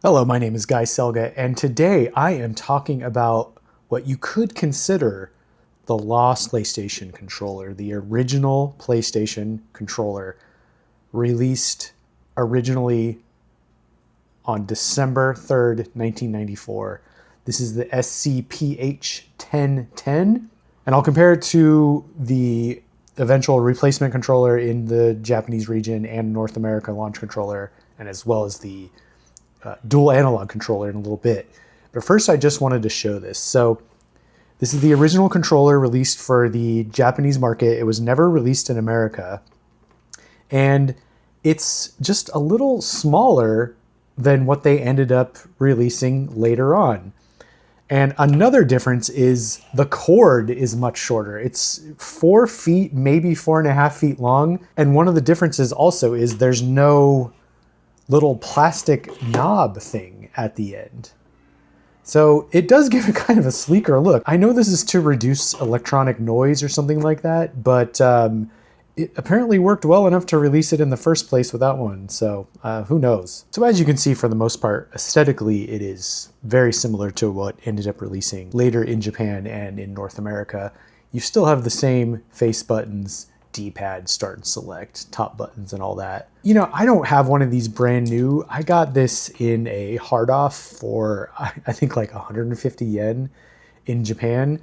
Hello, my name is Guy Selga, and today I am talking about what you could consider the lost PlayStation controller, the original PlayStation controller, released originally on December 3rd, 1994. This is the SCPH-1010, and I'll compare it to the eventual replacement controller in the Japanese region and North America launch controller, and as well as the dual analog controller in a little bit. But first, I just wanted to show this. So this is the original controller released for the Japanese market. It was never released in America. And it's just a little smaller than what they ended up releasing later on. And another difference is the cord is much shorter. It's 4 feet, maybe 4.5 feet long. And one of the differences also is there's no little plastic knob thing at the end. So it does give it kind of a sleeker look. I know this is to reduce electronic noise or something like that, but it apparently worked well enough to release it in the first place without one, so who knows. So as you can see, for the most part, aesthetically, it is very similar to what ended up releasing later in Japan and in North America. You still have the same face buttons, D-pad, start and select, top buttons and all that. You know, I don't have one of these brand new. I got this in a hard off for, I think like 150 yen in Japan.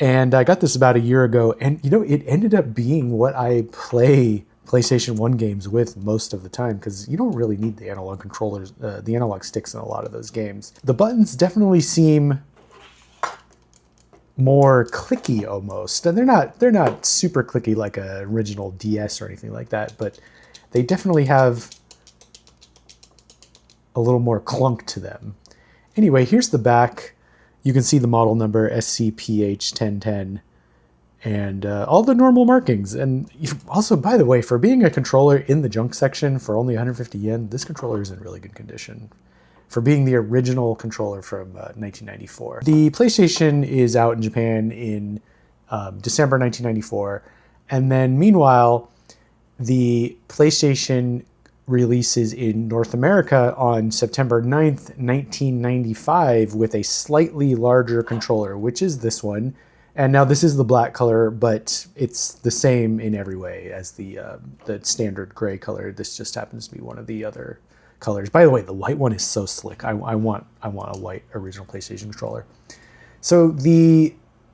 And I got this about a year ago, and you know, it ended up being what I play PlayStation 1 games with most of the time, because you don't really need the analog controllers, the analog sticks in a lot of those games. The buttons definitely seem more clicky almost, and they're not super clicky like a original DS or anything like that, but they definitely have a little more clunk to them. Anyway, here's the back. You can see the model number SCPH-1010 and all the normal markings. And also, by the way, for being a controller in the junk section for only 150 yen, this controller is in really good condition for being the original controller from 1994. The PlayStation is out in Japan in December 1994. And then meanwhile, the PlayStation releases in North America on September 9th, 1995 with a slightly larger controller, which is this one. And now this is the black color, but it's the same in every way as the standard gray color. This just happens to be one of the other colors. By the way, the white one is so slick. I want a white original PlayStation controller. So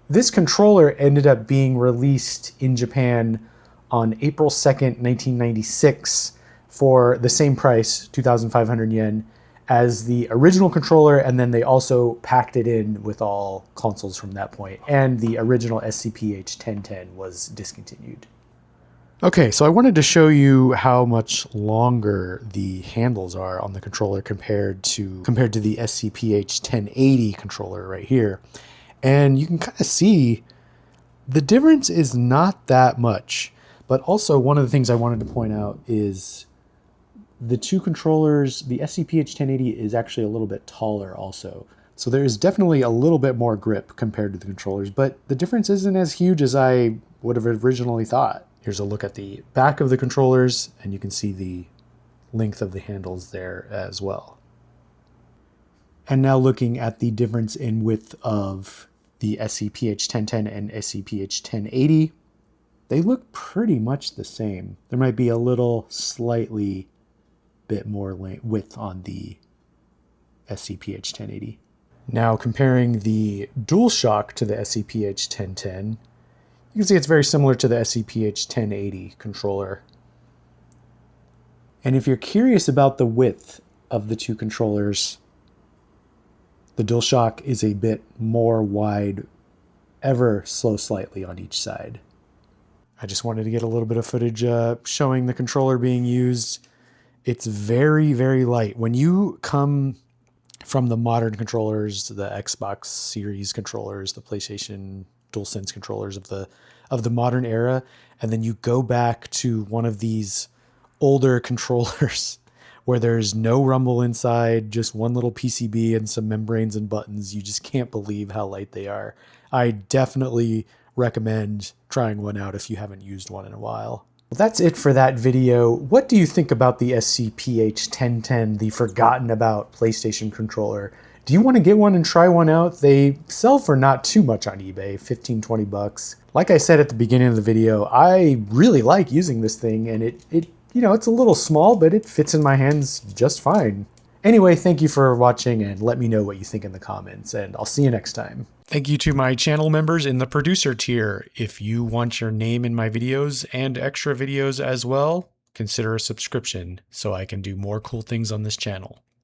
this controller ended up being released in Japan on April 2nd, 1996 for the same price, 2,500 yen, as the original controller, and then they also packed it in with all consoles from that point. And the original SCPH-1010 was discontinued. Okay, so I wanted to show you how much longer the handles are on the controller compared to the SCPH-1080 controller right here. And you can kind of see the difference is not that much. But also, one of the things I wanted to point out is the two controllers, the SCPH-1080 is actually a little bit taller also. So there is definitely a little bit more grip compared to the controllers, but the difference isn't as huge as I would have originally thought. Here's a look at the back of the controllers, and you can see the length of the handles there as well. And now looking at the difference in width of the SCPH-1010 and SCPH-1080, they look pretty much the same. There might be a little slightly bit more width on the SCPH-1080. Now comparing the DualShock to the SCPH-1010, you can see it's very similar to the SCPH-1080 controller. And if you're curious about the width of the two controllers, the DualShock is a bit more wide, ever so slightly on each side. I just wanted to get a little bit of footage showing the controller being used. It's very, very light. When you come from the modern controllers, the Xbox Series controllers, the PlayStation DualSense controllers of the modern era, and then you go back to one of these older controllers where there's no rumble inside, just one little PCB and some membranes and buttons, you just can't believe how light they are. I definitely recommend trying one out if you haven't used one in a while. Well, that's it for that video. What do you think about the SCPH-1010, the forgotten about PlayStation controller? Do you want to get one and try one out? They sell for not too much on eBay, 15, 20 bucks. Like I said at the beginning of the video, I really like using this thing, and it it's a little small, but it fits in my hands just fine. Anyway, thank you for watching, and let me know what you think in the comments, and I'll see you next time. Thank you to my channel members in the producer tier. If you want your name in my videos and extra videos as well, consider a subscription so I can do more cool things on this channel.